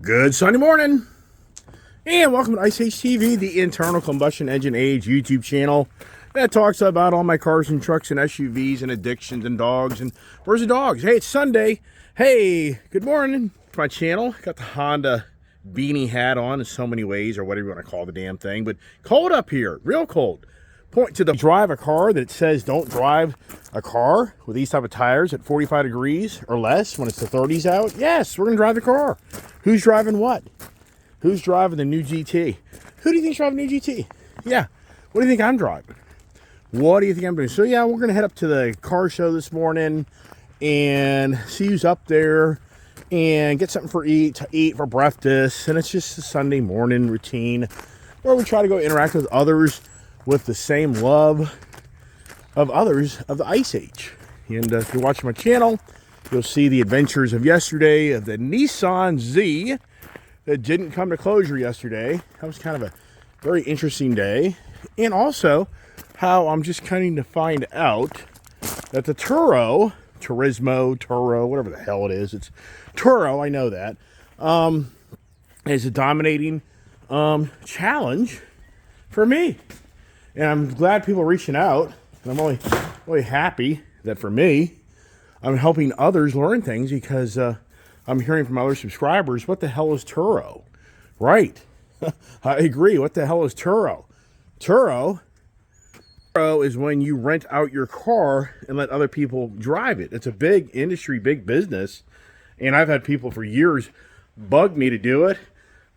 Good Sunday morning, and welcome to Ice Age TV, the internal combustion engine age YouTube channel that talks about all my cars and trucks and SUVs and addictions and dogs. And where's the dogs? Hey, it's Sunday. Hey, good morning to my channel. Got the Honda beanie hat on in so many ways, or whatever you want to call the damn thing, but cold up here, real cold. Point to the drive a car that says don't drive a car with these type of tires at 45 degrees or less when it's the 30s out. Yes, we're gonna drive the car. Who's driving what? Who's driving the new GT? Who do you think's driving the new GT? Yeah, what do you think I'm driving? What do you think I'm doing? So yeah, we're gonna head up to the car show this morning and see who's up there and get something to eat for breakfast. And it's just a Sunday morning routine where we try to go interact with others with the same love of others of the Ice Age. And if you're watching my channel, you'll see the adventures of yesterday of the Nissan Z that didn't come to closure yesterday. That was kind of a very interesting day. And also how I'm just coming to find out that the Turo, whatever the hell it is, it's Turo, I know that, is a dominating challenge for me. And I'm glad people are reaching out. And I'm really happy that for me, I'm helping others learn things because I'm hearing from other subscribers, what the hell is Turo? Right. I agree. What the hell is Turo? Turo is when you rent out your car and let other people drive it. It's a big industry, big business. And I've had people for years bug me to do it,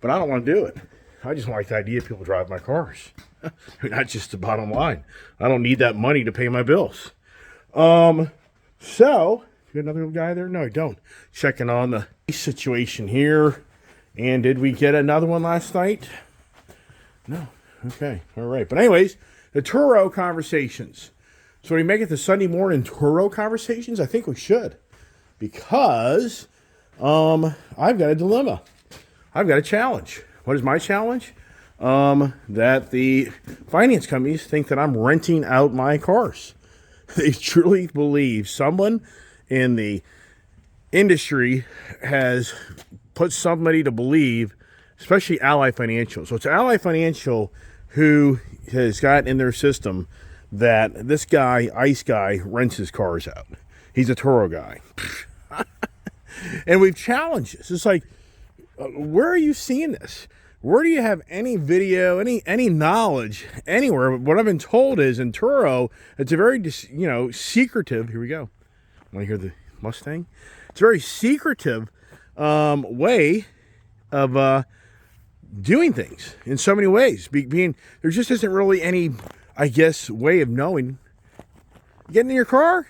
but I don't want to do it. I just like the idea of people drive my cars. That's just the bottom line. I don't need that money to pay my bills. So, you got another guy there? No, I don't. Checking on the situation here. And did we get another one last night? No. Okay. All right. But anyways, the Turo conversations. So we make it the Sunday morning Turo conversations? I think we should. Because I've got a dilemma. I've got a challenge. What is my challenge? That the finance companies think that I'm renting out my cars. They truly believe someone in the industry has put somebody to believe, especially Ally Financial. So it's Ally Financial who has got in their system that this guy, Ice Guy, rents his cars out. He's a Turo guy. And we've challenged this. It's like, where are you seeing this? Where do you have any video, any knowledge anywhere? What I've been told is in Turo, it's a very, secretive. Here we go. Want to hear the Mustang? It's a very secretive way of doing things in so many ways. Being there just isn't really any, I guess, way of knowing. Getting in your car?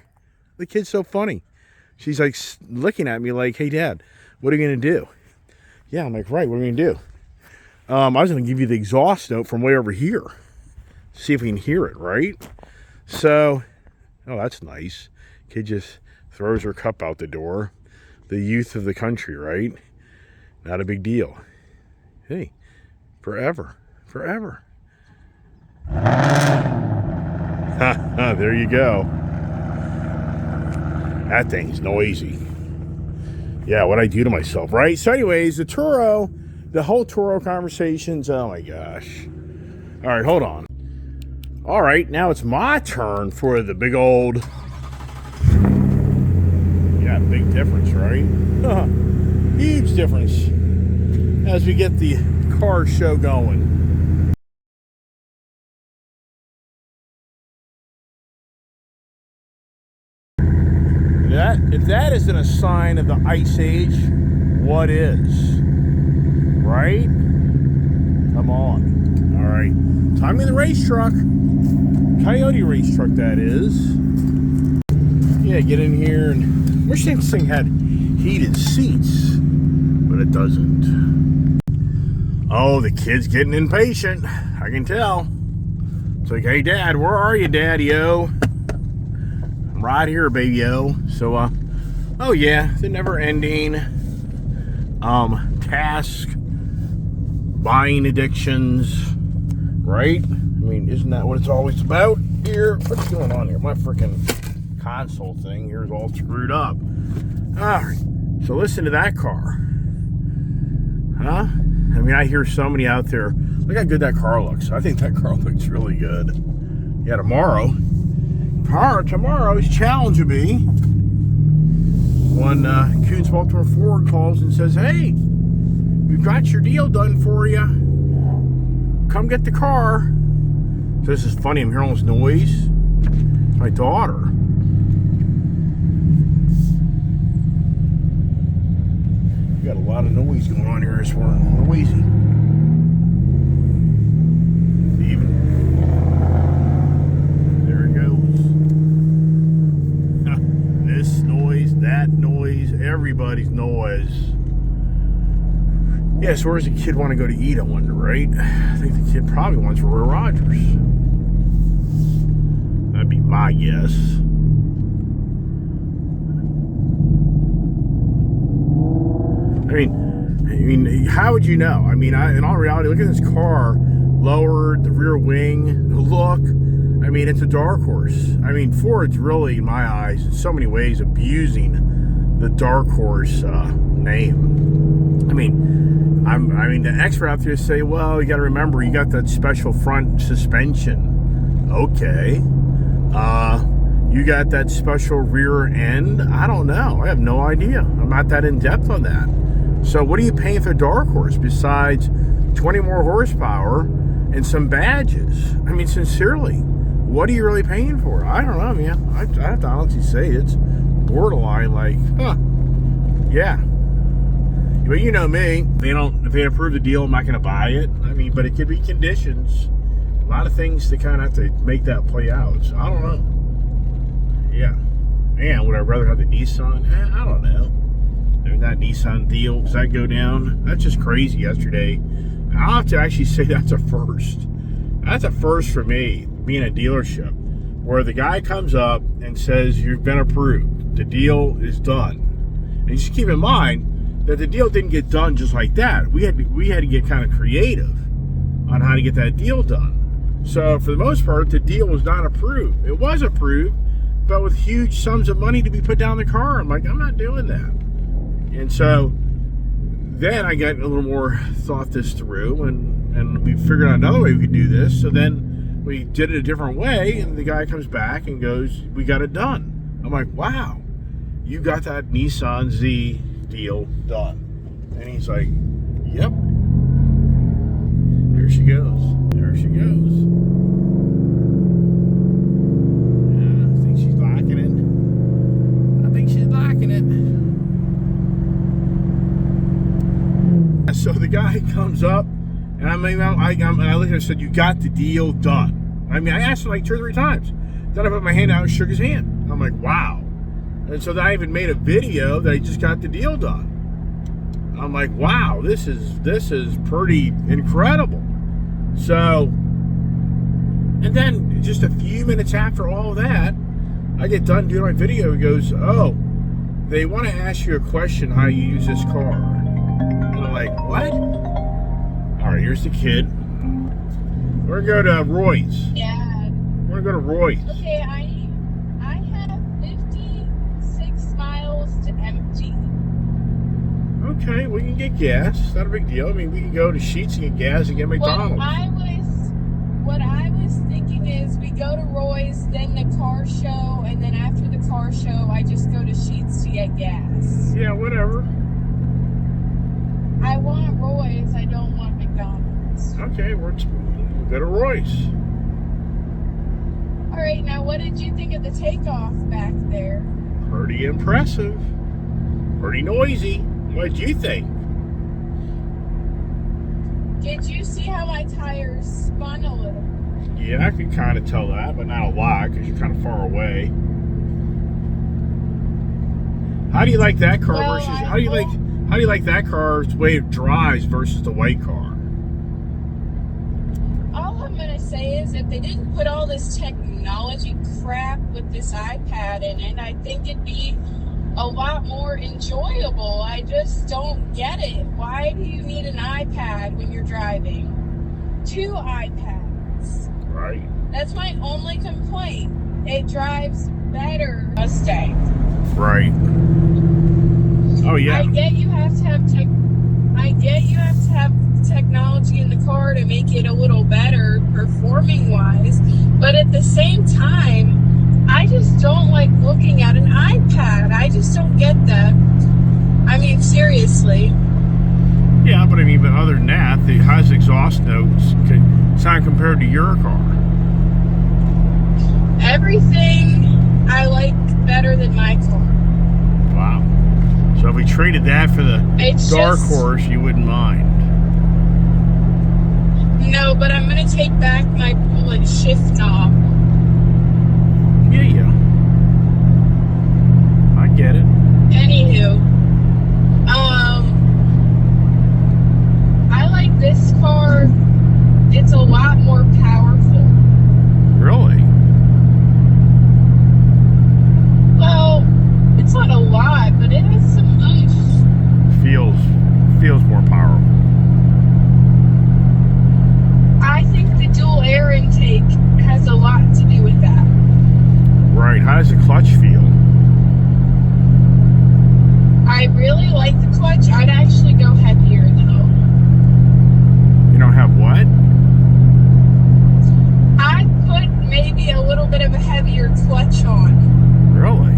The kid's so funny. She's like looking at me like, "Hey, Dad, what are you going to do?" Yeah, I'm like, "Right, what are we going to do?" I was going to give you the exhaust note from way over here. See if we can hear it, right? So, oh, that's nice. Kid just throws her cup out the door. The youth of the country, right? Not a big deal. Hey, forever. There you go. That thing's noisy. Yeah, what'd I do to myself, right? So anyways, the whole Turo conversations, oh my gosh. All right, hold on. All right, now it's my turn for the big old, yeah, big difference, right? Huge difference as we get the car show going. If that isn't a sign of the Ice Age, what is? Right? Come on. All right. Time in the race truck. Coyote race truck, that is. Yeah, get in here and wish this thing had heated seats, but it doesn't. Oh, the kid's getting impatient. I can tell. It's like, "Hey, Dad, where are you, Daddy-o?" I'm right here, baby-o. So, oh yeah, the never-ending task, buying addictions, right? I mean, isn't that what it's always about here? What's going on here? My freaking console thing here is all screwed up. All right, so listen to that car. mean, I hear so many out there. Look how good that car looks. I think that car looks really good. Yeah, tomorrow's challenge will be when Coons Baltimore Ford calls and says, hey, we've got your deal done for you. Come get the car. So this is funny. I'm hearing all this noise. It's my daughter. We got a lot of noise going on here this morning. Noisy. That noise, everybody's noise. Yeah, so where does the kid want to go to eat, I wonder, right? I think the kid probably wants Roy Rogers. That'd be my guess. I mean, how would you know? I mean, in all reality, look at this car, lowered, the rear wing, the look. I mean, it's a dark horse. I mean, Ford's really, in my eyes, in so many ways, abusing the dark horse name. I mean, the expert out there say, well, you got to remember, you got that special front suspension. Okay. You got that special rear end. I don't know. I have no idea. I'm not that in depth on that. So, what are you paying for dark horse besides 20 more horsepower and some badges? I mean, sincerely. What are you really paying for? I don't know, man. I have to honestly say it's borderline like, yeah. But you know me, if they approve the deal, I'm not going to buy it. I mean, but it could be conditions. A lot of things to kind of have to make that play out. So I don't know. Yeah. Man, would I rather have the Nissan? I don't know. I mean, that Nissan deal, does that go down? That's just crazy yesterday. I'll have to actually say that's a first. That's a first for me, being a dealership, where the guy comes up and says, you've been approved. The deal is done. And just keep in mind that the deal didn't get done just like that. We had to get kind of creative on how to get that deal done. So for the most part, the deal was not approved. It was approved, but with huge sums of money to be put down the car. I'm like, I'm not doing that. And so then I got a little more thought this through, and we figured out another way we could do this. So then we did it a different way, and the guy comes back and goes, we got it done. I'm like, wow, you got that Nissan Z deal done. And he's like, yep. There she goes. There she goes. Yeah, I think she's liking it. I think she's liking it. So the guy comes up, and I looked at him and said, you got the deal done. I mean, I asked him like 2 or 3 times. Then I put my hand out and shook his hand. I'm like, wow. And so then I even made a video that he just got the deal done. I'm like, wow, this is pretty incredible. So, and then just a few minutes after all that, I get done doing my video. He goes, oh, they want to ask you a question how you use this car. And I'm like, what? All right, here's the kid. We're going to go to Roy's. Yeah. We're going to go to Roy's. Okay, I have 56 miles to empty. Okay, we can get gas. It's not a big deal. I mean, we can go to Sheetz and get gas and get McDonald's. What I was thinking is we go to Roy's, then the car show, and then after the car show, I just go to Sheetz to get gas. Yeah, whatever. I want Roy's. I don't want McDonald's. Okay, we'll go to Roy's. All right, now what did you think of the takeoff back there? Pretty impressive. Pretty noisy. What did you think? Did you see how my tires spun a little? Yeah, I could kind of tell that, but not a lot because you're kind of far away. How do you like that car Well, versus how do you like that car's way it drives versus the white car? All I'm going to say is if they didn't put all this technology crap with this iPad in it, I think it'd be a lot more enjoyable. I just don't get it. Why do you need an iPad when you're driving? 2 iPads. Right. That's my only complaint. It drives better Mustang. Right. Oh yeah. I get you have to have at the same time, I just don't like looking at an iPad. I just don't get that. I mean, seriously. Yeah, but other than that, the highest exhaust notes can sound compared to your car. Everything I like better than my car. Wow. So if we traded that for the Dark Horse, you wouldn't mind. No, but I'm going to take back my bullet shift knob. Yeah. I get it. Anywho, I like this car. It's a lot more powerful. Really? Well, it's not a lot, but it has some oomph. Feels more powerful. I think the dual air intake has a lot to do with that. Right. How does the clutch feel? I really like the clutch. I'd actually go heavier though. You don't have what? I'd put maybe a little bit of a heavier clutch on. Really?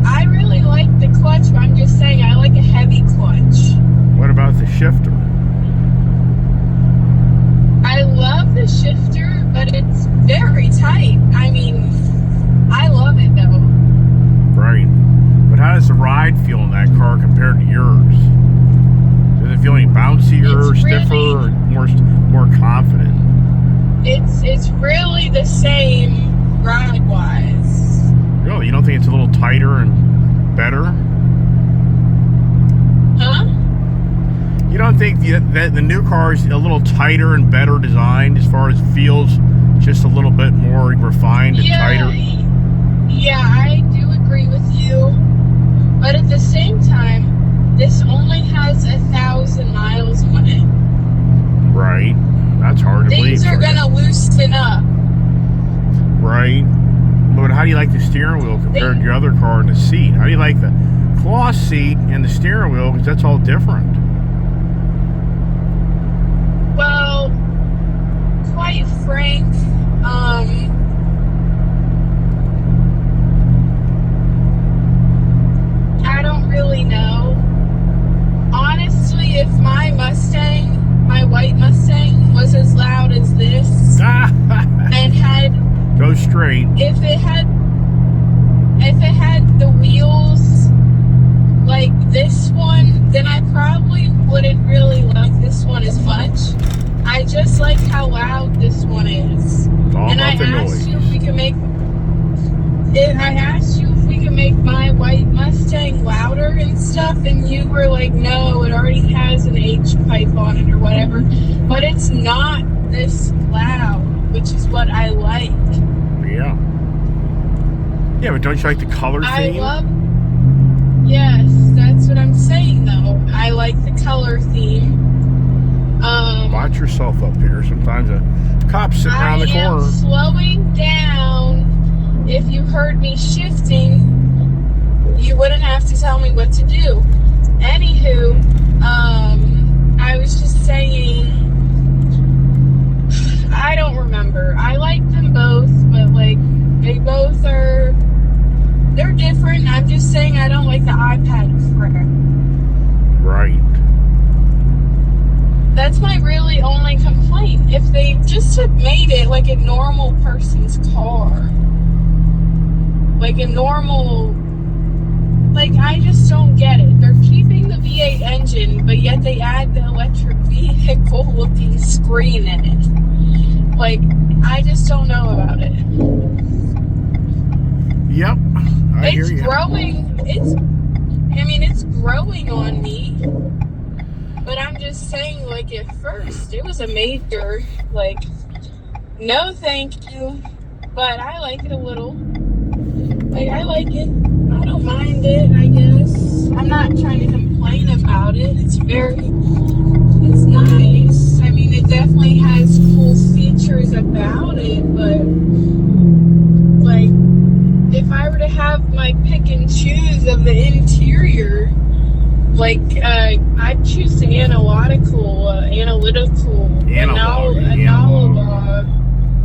I really like the clutch, but I'm just saying I like a heavy clutch. What about the shifter? I love the shifter, but it's very tight. I mean, I love it though. Right. But how does the ride feel in that car compared to yours? Does it feel any bouncier, It's stiffer, really, or more confident? It's really the same ride-wise. Really? You don't think it's a little tighter and better? Huh? You don't think that the new car is a little tighter and better designed as far as feels just a little bit more refined and tighter? Yeah, I do agree with you. But at the same time, this only has 1,000 miles on it. Right. That's hard to believe. Things are going to loosen up. Right. But how do you like the steering wheel compared to your other car and the seat? How do you like the cloth seat and the steering wheel? Because that's all different. Well, quite frank, I don't really know. Honestly, if my Mustang, my white Mustang, was as loud as this and had go straight. If it had the wheels like this one, then I probably wouldn't really like this one as much. I just like how loud this one is. And I asked you if we could make my white Mustang louder and stuff, and you were like, no, it already has an H pipe on it or whatever. But it's not this loud, which is what I like. Yeah. Yeah, but don't you like the color theme? Yes, that's what I'm saying though. I like the color theme. Watch yourself up here. Sometimes a cop's sitting around the corner. I am slowing down. If you heard me shifting, you wouldn't have to tell me what to do. Anywho, I was just saying, I don't remember. I like them both, but like, they both are, they're different. I'm just saying I don't like the iPad crap. Right. That's my really only complaint. If they just had made it like a normal person's car, like a normal, like, I just don't get it. They're keeping the V8 engine, but yet they add the electric vehicle looking screen in it. Like, I just don't know about it. Yep. I hear you. It's growing. It's growing on me. But I'm just saying, like, at first, it was a major, like, no thank you. But I like it a little. Like, I like it. I don't mind it, I guess. I'm not trying to complain about it. It's nice. I mean, it definitely has cool features about it, but, like, if I were to have my pick and choose of the interior, like, I'd choose the analog,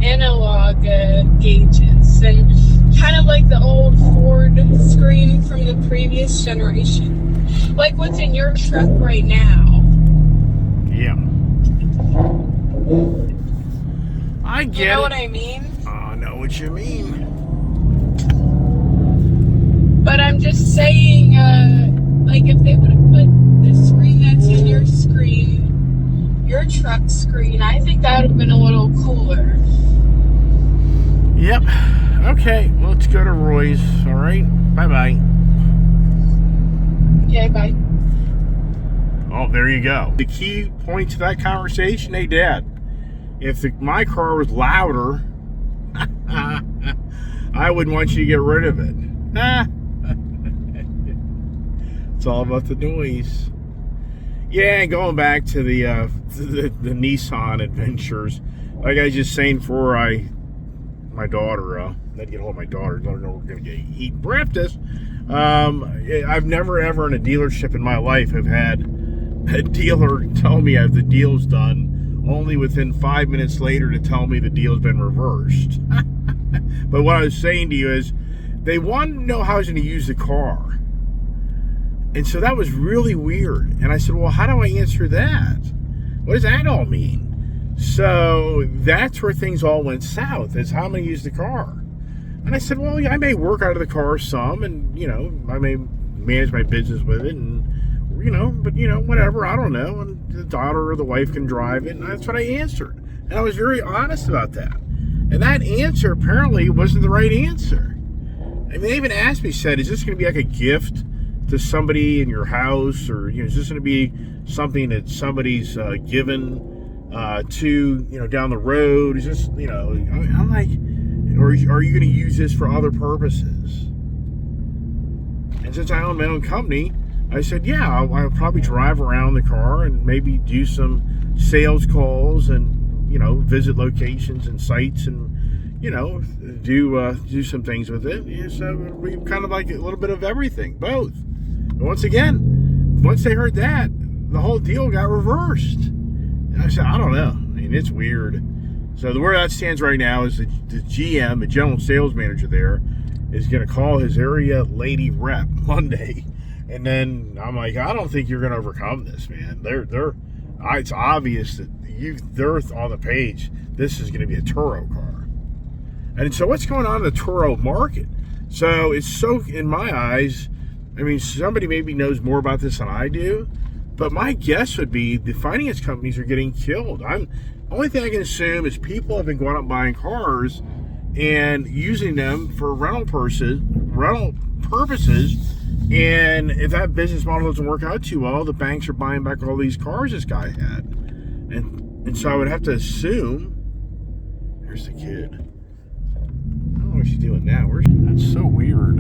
analog gauges, and kind of like the old Ford screen from the previous generation, like what's in your truck right now. Yeah. I get You know it. what I mean? I know what you mean. But I'm just saying, like if they would have put the screen that's in your screen, your truck screen, I think that would have been a little cooler. Yep. Okay, let's go to Roy's. All right. Bye-bye. Okay, bye. Oh, there you go. The key point to that conversation, hey, Dad, if my car was louder, I wouldn't want you to get rid of it. It's all about the noise. Yeah, and going back to the Nissan adventures, like I was just saying before my daughter, I had to get hold of my daughter, let her know we're going to eat breakfast. I've never ever in a dealership in my life have had a dealer tell me the deal's done, only within 5 minutes later to tell me the deal's been reversed. But what I was saying to you is, they wanted to know how I was going to use the car. And so that was really weird. And I said, well, how do I answer that? What does that all mean? So that's where things all went south, is how I'm going to use the car. And I said, well, yeah, I may work out of the car some, and, I may manage my business with it, and, but, whatever, I don't know. And the daughter or the wife can drive it. And that's what I answered. And I was very honest about that. And that answer apparently wasn't the right answer. I mean, they even asked me, said, is this going to be like a gift to somebody in your house? Or, is this going to be something that somebody's given to, down the road? Is this, I'm like, or are you going to use this for other purposes? And since I own my own company, I said, yeah, I'll probably drive around the car and maybe do some sales calls and, visit locations and sites and, do some things with it. Yeah, so we kind of like a little bit of everything, both. And once again, once they heard that, the whole deal got reversed. And I said, I don't know. I mean, it's weird. So where that stands right now is the GM, the general sales manager there, is going to call his area lady rep Monday. And then I'm like, I don't think you're going to overcome this, man. It's obvious that they're on the page. This is going to be a Turo car. And so what's going on in the Turo market? So it's so, in my eyes, I mean, somebody maybe knows more about this than I do, but my guess would be the finance companies are getting killed. Only thing I can assume is people have been going out buying cars and using them for rental purposes. And if that business model doesn't work out too well, the banks are buying back all these cars this guy had. And so I would have to assume, there's the kid. I don't know what she's doing now. That's so weird.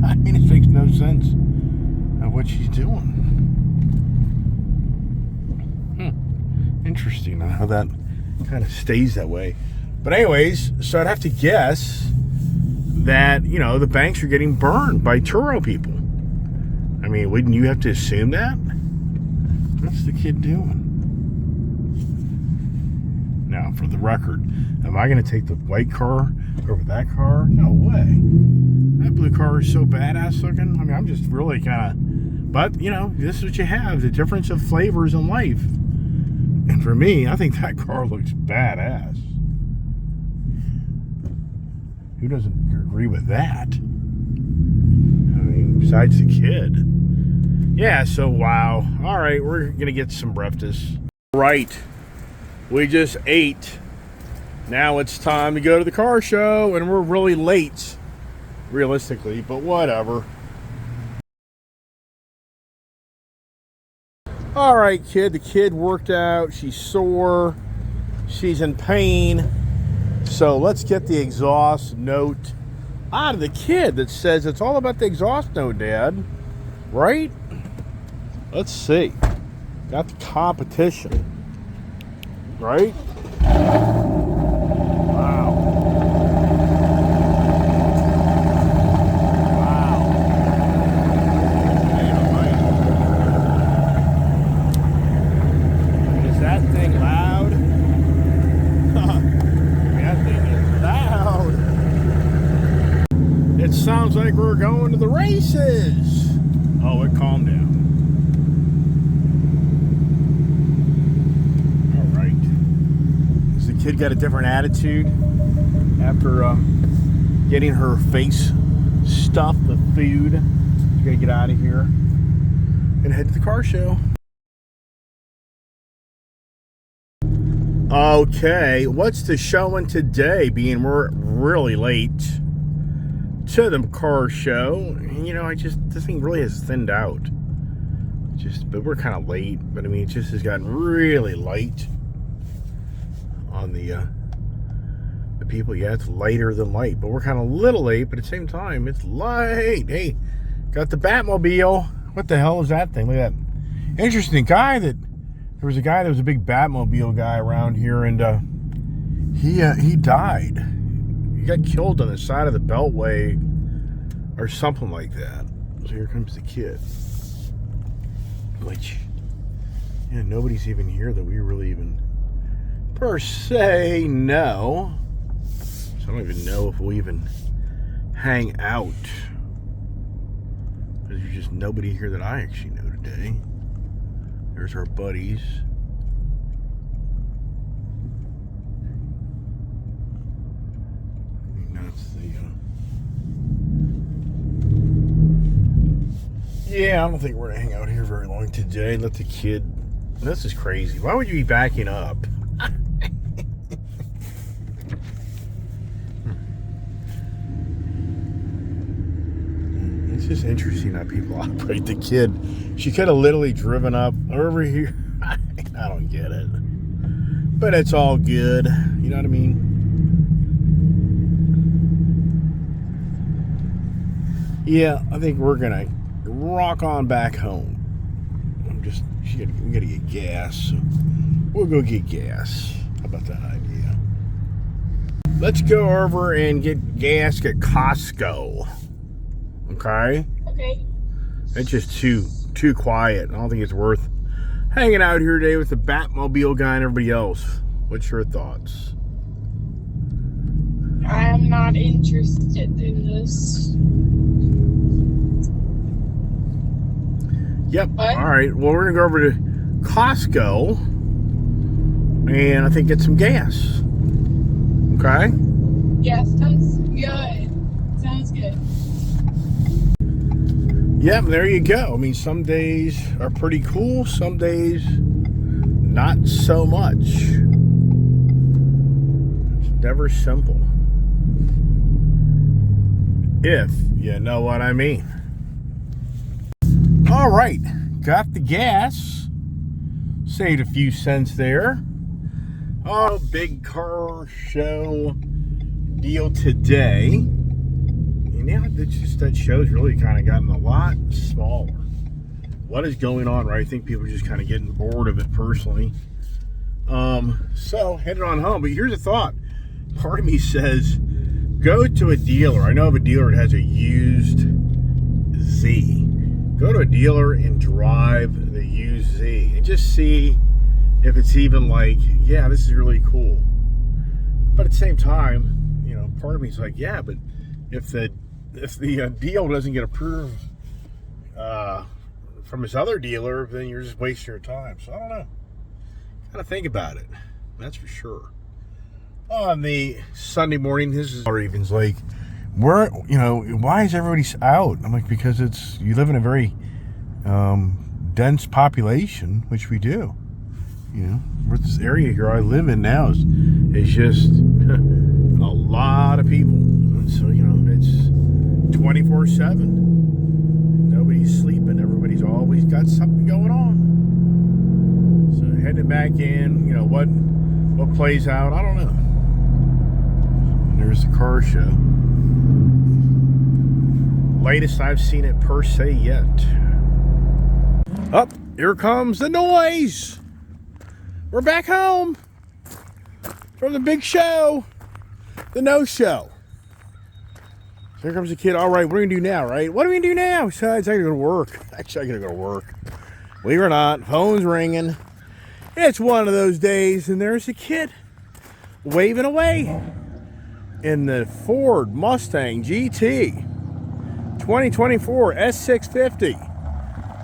I mean, it makes no sense of what she's doing. Interesting how that kind of stays that way. But anyways, so I'd have to guess that, the banks are getting burned by Turo people. I mean, wouldn't you have to assume that? What's the kid doing? Now, for the record, am I going to take the white car over that car? No way. That blue car is so badass looking. I mean, I'm just really kind of... But, this is what you have. The difference of flavors in life. And for me, I think that car looks badass. Who doesn't agree with that? I mean, besides the kid. Yeah, so wow. All right, we're going to get some breakfast. Right. We just ate. Now it's time to go to the car show, and we're really late, realistically, but whatever. All right, kid. The kid worked out. She's sore. She's in pain. So let's get the exhaust note out of the kid that says it's all about the exhaust note, Dad. Right? Let's see. Got the competition. Right? Wow. Wow. Is that thing loud? kid got a different attitude after getting her face stuffed with food. She's gonna get out of here and head to the car show. Okay, what's the showing today? Being we're really late to the car show. And, you know, this thing really has thinned out. But we're kind of late. But I mean, it just has gotten really light on the people. Yeah, it's lighter than light. But we're kind of a little late. But at the same time, it's light. Hey, got the Batmobile. What the hell is that thing? Look at that. Interesting guy that. There was a guy that was a big Batmobile guy around here, and he died. He got killed on the side of the Beltway or something like that. So here comes the kid. Which, yeah, nobody's even here that we really even per se know. So I don't even know if we'll even hang out. There's just nobody here that I actually know today. There's our buddies. And that's the, yeah, I don't think we're gonna hang out here very long today. Let the kid. This is crazy. Why would you be backing up? It's just interesting how people operate. The kid, she could have literally driven up over here. I don't get it. But it's all good. You know what I mean? Yeah, I think we're going to rock on back home. We got to get gas. So we'll go get gas. How about that idea? Let's go over and get gas at Costco. Okay? Okay. It's just too quiet. I don't think it's worth hanging out here today with the Batmobile guy and everybody else. What's your thoughts? I'm not interested in this. Yep. What? All right. Well, we're going to go over to Costco and I think get some gas. Okay? Yeah, sounds good. Sounds good. Yep, there you go. I mean, some days are pretty cool. Some days, not so much. It's never simple. If you know what I mean. All right, got the gas. Saved a few cents there. Oh, big car show deal today. And yeah, that show's really kind of gotten a lot smaller. What is going on, right? I think people are just kind of getting bored of it personally. So headed on home. But here's a thought. Part of me says, go to a dealer. I know of a dealer that has a used Z. Go to a dealer and drive the used Z and just see if it's even like, yeah, this is really cool. But at the same time, you know, part of me is like, yeah, but if the deal doesn't get approved from this other dealer, then you're just wasting your time. So I don't know. Gotta think about it. That's for sure. On the Sunday morning, this is Raven's like, where, you know, why is everybody out? I'm like, because you live in a very dense population, which we do. You know, this area here I live in now is just a lot of people. And so, you know, it's 24/7. Nobody's sleeping. Everybody's always got something going on. So heading back in, you know, what plays out, I don't know. And there's the car show. Latest I've seen it per se yet. Up, here comes the noise. We're back home from the big show, the no show. Here comes the kid. All right, what are we gonna do now, right? What are we gonna do now? Besides, I gotta go to work. Actually, I gotta go to work. Believe it or not, phone's ringing. It's one of those days, and there's a kid waving away in the Ford Mustang GT 2024 S650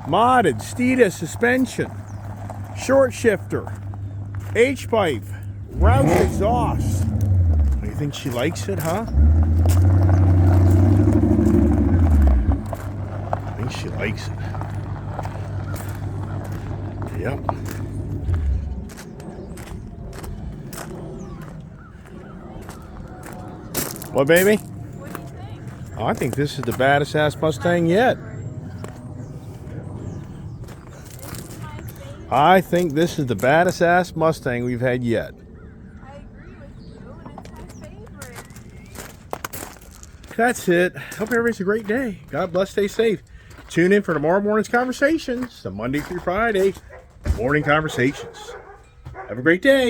modded Steeda suspension, short shifter, H-pipe, Roush exhaust. You think she likes it, huh? I think she likes it. Yep. What, baby? What do you think? Oh, I think this is the baddest ass Mustang yet. It's my favorite. I think this is the baddest ass Mustang we've had yet. I agree with you, and it's my favorite. That's it. Hope everybody's a great day. God bless, stay safe. Tune in for tomorrow morning's conversations, the Monday through Friday morning conversations. Have a great day.